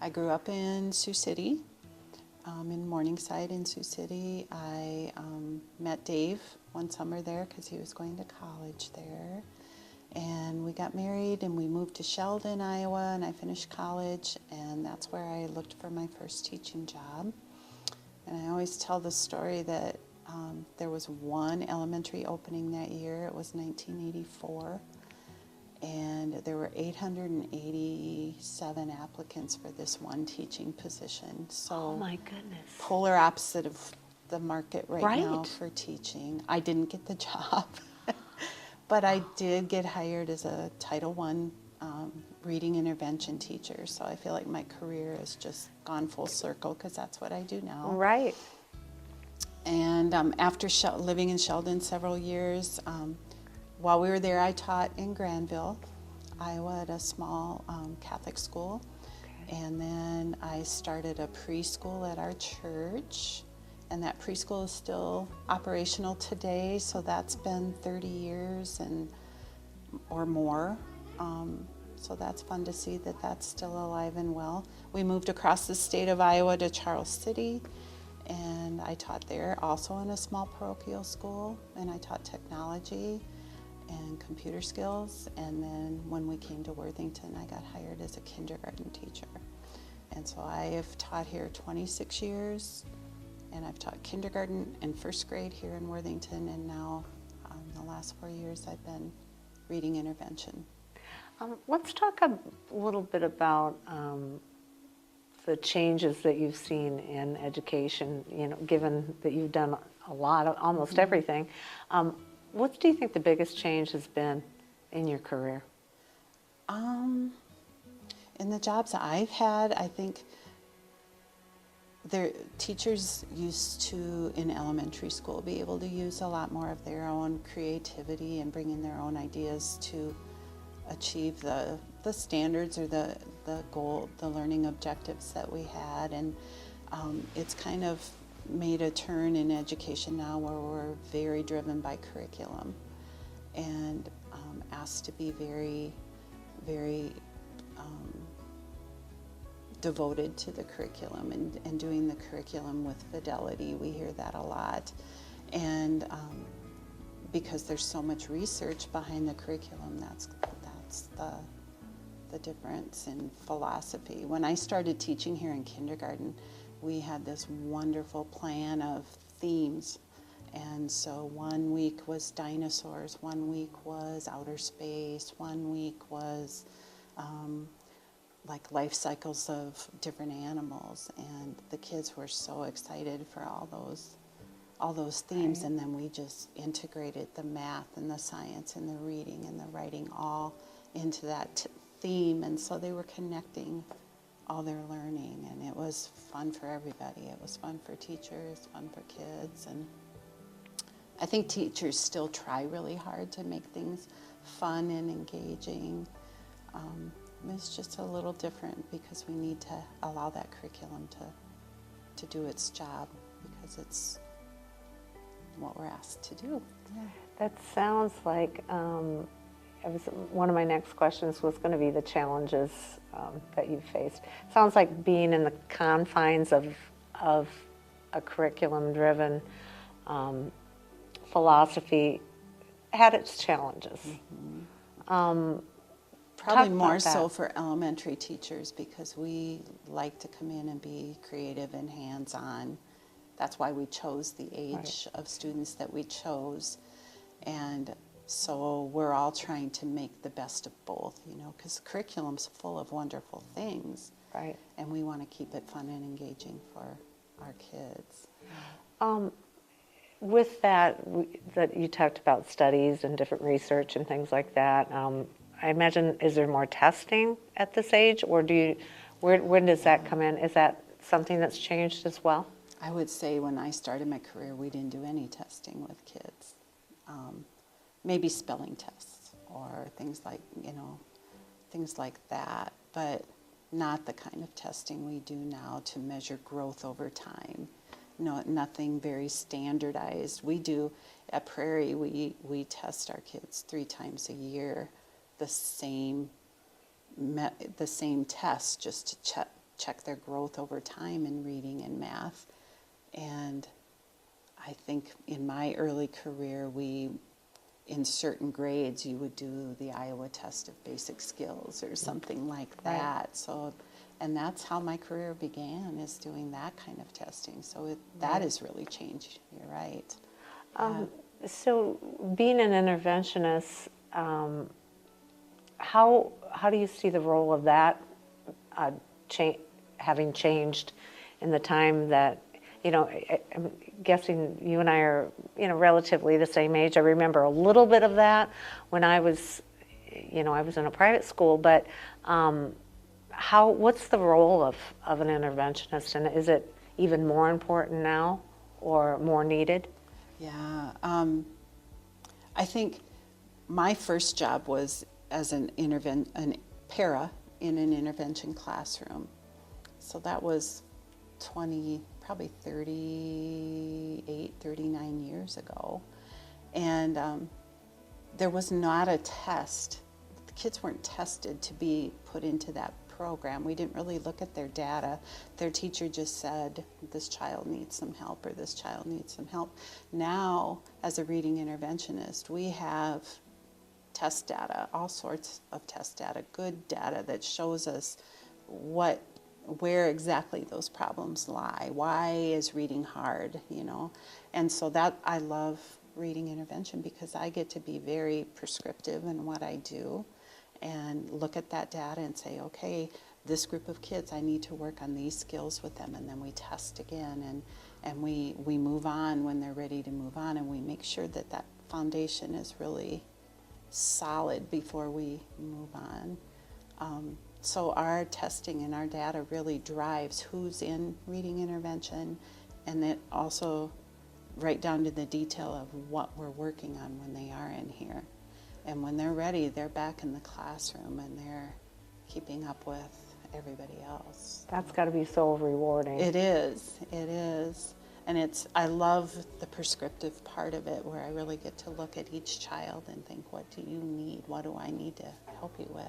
I grew up in Sioux City, in Morningside in Sioux City. I met Dave one summer there because he was going to college there. And we got married and we moved to Sheldon, Iowa, and I finished college, and that's where I looked for my first teaching job. And I always tell the story that there was one elementary opening that year. It was 1984, and there were 887 applicants for this one teaching position. So, oh my goodness. Polar opposite of the market right now Right. for teaching. I didn't get the job. But I did get hired as a Title I reading intervention teacher, so I feel like my career has just gone full circle because that's what I do now. Right. And after living in Sheldon several years, while we were there, I taught in Granville, Iowa, at a small Catholic school. Okay. And then I started a preschool at our church. And that preschool is still operational today, so that's been 30 years or more. So that's fun to see that that's still alive and well. We moved across the state of Iowa to Charles City, and I taught there also in a small parochial school, and I taught technology and computer skills. And then when we came to Worthington, I got hired as a kindergarten teacher. And so I have taught here 26 years. And I've taught kindergarten and first grade here in Worthington, and now the last 4 years I've been reading intervention. Let's talk a little bit about the changes that you've seen in education, given that you've done a lot of almost everything. What do you think the biggest change has been in your career? In the jobs I've had, I think teachers used to, in elementary school, be able to use a lot more of their own creativity and bring in their own ideas to achieve the standards or the goal, the learning objectives that we had. And it's kind of made a turn in education now where we're very driven by curriculum and asked to be very, very devoted to the curriculum and doing the curriculum with fidelity. We hear that a lot. And because there's so much research behind the curriculum, that's the difference in philosophy. When I started teaching here in kindergarten, we had this wonderful plan of themes. And so 1 week was dinosaurs, 1 week was outer space, 1 week was like life cycles of different animals, and the kids were so excited for all those themes. Right. And then we just integrated the math and the science and the reading and the writing all into that theme, and so they were connecting all their learning, and it was fun for everybody. It was fun for teachers, fun for kids, and I think teachers still try really hard to make things fun and engaging. It's just a little different because we need to allow that curriculum to do its job because it's what we're asked to do. Yeah. That sounds like, one of my next questions was going to be the challenges that you've faced. Sounds like being in the confines of a curriculum-driven philosophy had its challenges. Mm-hmm. Probably more so for elementary teachers because we like to come in and be creative and hands-on. That's why we chose the age of students that we chose. And so we're all trying to make the best of both, because curriculum's full of wonderful things. Right. And we want to keep it fun and engaging for our kids. With that you talked about studies and different research and things like that, I imagine, is there more testing at this age, or when does that come in? Is that something that's changed as well? I would say when I started my career, we didn't do any testing with kids. Maybe spelling tests or things like that, but not the kind of testing we do now to measure growth over time. No, nothing very standardized. We do at Prairie, we test our kids 3 times a year, the same test just to check their growth over time in reading and math. And I think in my early career, in certain grades, you would do the Iowa Test of Basic Skills or something like that. Right. So, and that's how my career began, is doing that kind of testing. So that has really changed. You're right. So being an interventionist, how do you see the role of that having changed in the time that, I'm guessing you and I are, relatively the same age. I remember a little bit of that when I was in a private school, but what's the role of an interventionist, and is it even more important now or more needed? Yeah. I think my first job was as an para in an intervention classroom. So that was probably 38, 39 years ago. And there was not a test. The kids weren't tested to be put into that program. We didn't really look at their data. Their teacher just said, this child needs some help, or this child needs some help. Now, as a reading interventionist, we have test data, all sorts of test data, good data that shows us where exactly those problems lie. Why is reading hard, And so that, I love reading intervention because I get to be very prescriptive in what I do and look at that data and say, okay, this group of kids, I need to work on these skills with them, and then we test again, and we move on when they're ready to move on, and we make sure that that foundation is really solid before we move on. So our testing and our data really drives who's in reading intervention, and it also right down to the detail of what we're working on when they are in here. And when they're ready, they're back in the classroom and they're keeping up with everybody else. That's got to be so rewarding. It is. And I love the prescriptive part of it, where I really get to look at each child and think, what do you need? What do I need to help you with?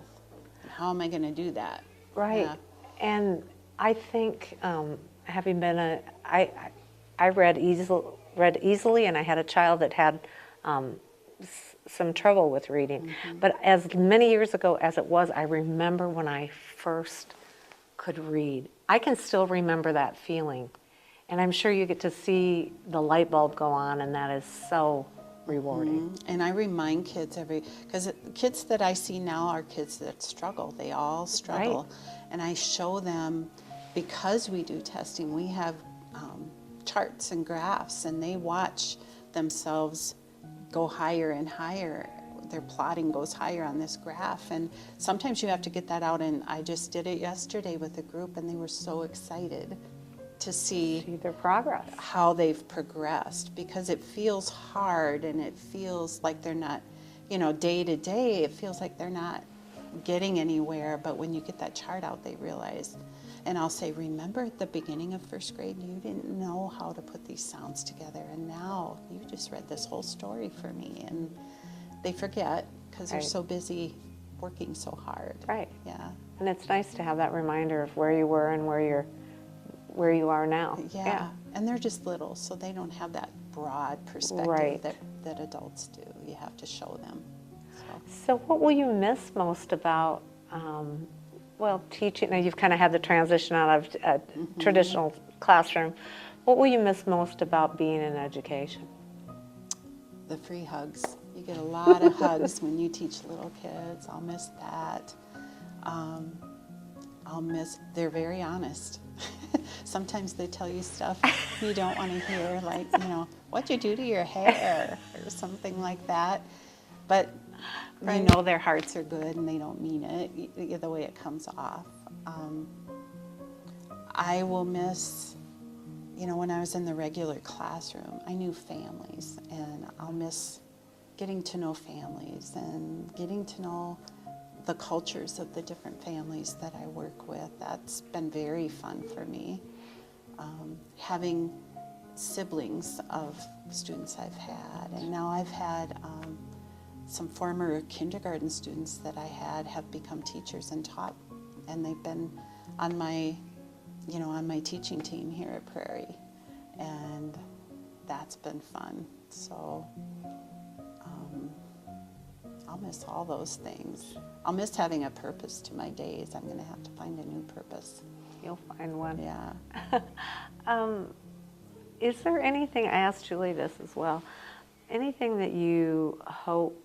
And how am I going to do that? Right. Yeah. And I think having been I read easily, and I had a child that had some trouble with reading. Mm-hmm. But as many years ago as it was, I remember when I first could read. I can still remember that feeling. And I'm sure you get to see the light bulb go on, and that is so rewarding. Mm-hmm. And I remind kids because kids that I see now are kids that struggle. They all struggle. Right. And I show them, because we do testing, we have charts and graphs, and they watch themselves go higher and higher. Their plotting goes higher on this graph, and sometimes you have to get that out, and I just did it yesterday with a group, and they were so excited to see their progress, how they've progressed, because it feels hard, and it feels like they're not, day to day, it feels like they're not getting anywhere, but when you get that chart out, they realize. And I'll say, remember at the beginning of first grade, you didn't know how to put these sounds together, and now you just read this whole story for me. And they forget because they're so busy working so hard. Right. Yeah. And it's nice to have that reminder of where you were and where you are now. Yeah. And they're just little, so they don't have that broad perspective right. that adults do. You have to show them. So what will you miss most about teaching? Now you've kind of had the transition out of a mm-hmm. traditional classroom. What will you miss most about being in education? The free hugs. You get a lot of hugs when you teach little kids. I'll miss that. They're very honest. Sometimes they tell you stuff you don't want to hear, like, what'd you do to your hair, or something like that. But right. Their hearts are good and they don't mean it, the way it comes off. I will miss, when I was in the regular classroom, I knew families, and I'll miss getting to know families and getting to know the cultures of the different families that I work with. That's been very fun for me. Having siblings of students I've had, and now I've had some former kindergarten students that I had have become teachers and taught, and they've been on my on my teaching team here at Prairie, and that's been fun. So I'll miss all those things. I'll miss having a purpose to my days. I'm going to have to find a new purpose. You'll find one. Yeah. Is there anything, I asked Julie this as well, anything that you hope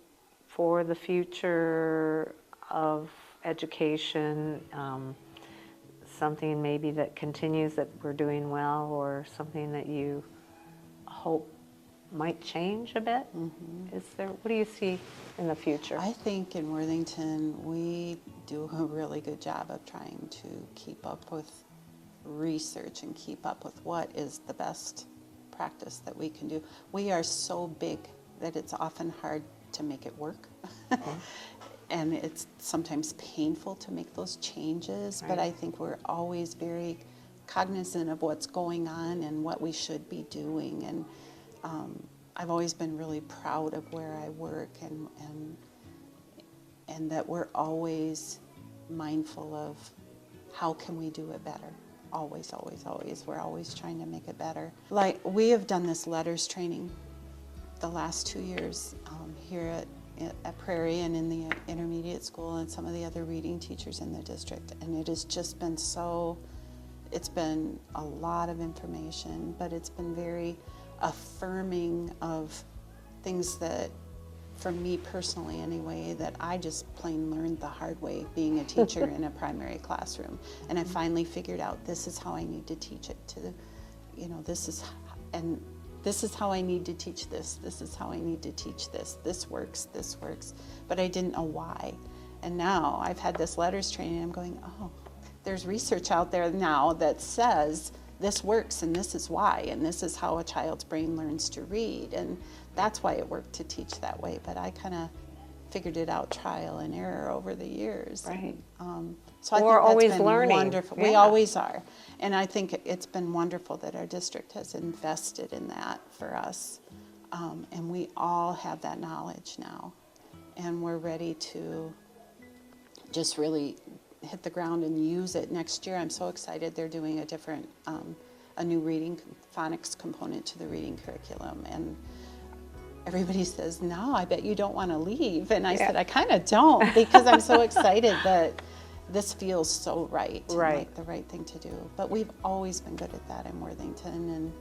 for the future of education, something maybe that continues that we're doing well, or something that you hope might change a bit? Is there, what do you see in the future? I think in Worthington we do a really good job of trying to keep up with research and keep up with what is the best practice that we can do. We are so big that it's often hard to make it work. And it's sometimes painful to make those changes, but I think we're always very cognizant of what's going on and what we should be doing. And I've always been really proud of where I work, and that we're always mindful of how can we do it better. Always, always, always. We're always trying to make it better. Like, we have done this letters training the last 2 years here at Prairie and in the intermediate school and some of the other reading teachers in the district. And it has just been it's been a lot of information, but it's been very affirming of things that, for me personally anyway, that I just plain learned the hard way being a teacher in a primary classroom. And I finally figured out this is how I need to teach it to the, this is how I need to teach this. This is how I need to teach this. This works, but I didn't know why. And now I've had this letters training and I'm going, oh, there's research out there now that says this works and this is why, and this is how a child's brain learns to read. And that's why it worked to teach that way. But I kind of figured it out trial and error over the years. Right. So I think We're that's always been learning. wonderful. Yeah. We always are. And I think it's been wonderful that our district has invested in that for us. And we all have that knowledge now. And we're ready to just really hit the ground and use it next year. I'm so excited they're doing a new reading phonics component to the reading curriculum. And everybody says, no, I bet you don't want to leave. And I said, I kind of don't, because I'm so excited that this feels so right. And like the right thing to do. But we've always been good at that in Worthington. And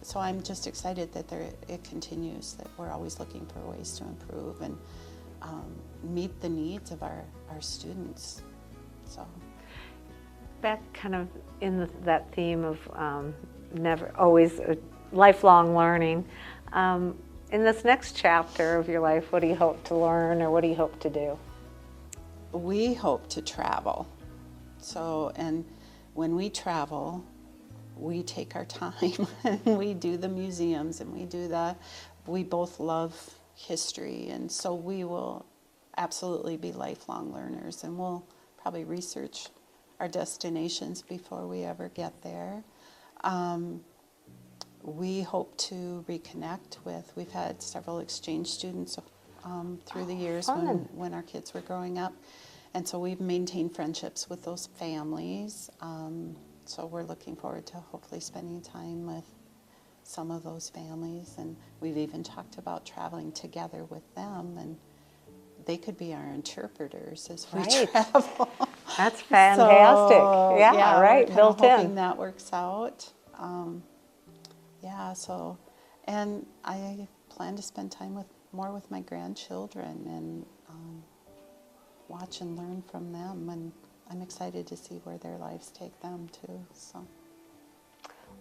so I'm just excited that it continues, that we're always looking for ways to improve and meet the needs of our students. So Back kind of in that theme of never always lifelong learning. In this next chapter of your life, what do you hope to learn, or what do you hope to do? we hope to travel. So, and when we travel, we take our time and we do the museums and we both love history, and so we will absolutely be lifelong learners, and we'll probably research our destinations before we ever get there. We hope to reconnect we've had several exchange students through the years when our kids were growing up, and so we've maintained friendships with those families. So we're looking forward to hopefully spending time with some of those families, and we've even talked about traveling together with them, and they could be our interpreters as we travel. That's fantastic. So, yeah, right, we're built hoping in. that works out. And I plan to spend time more with my grandchildren and watch and learn from them, and I'm excited to see where their lives take them too. So.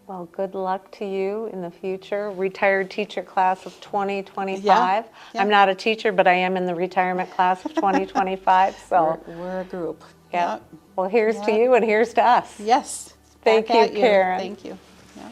Well, good luck to you in the future. Retired teacher class of 2025. Yeah. I'm not a teacher, but I am in the retirement class of 2025. So we're a group. Yeah. Well, here's to you and here's to us. Yes. Thank you, Karen. Thank you. Yeah.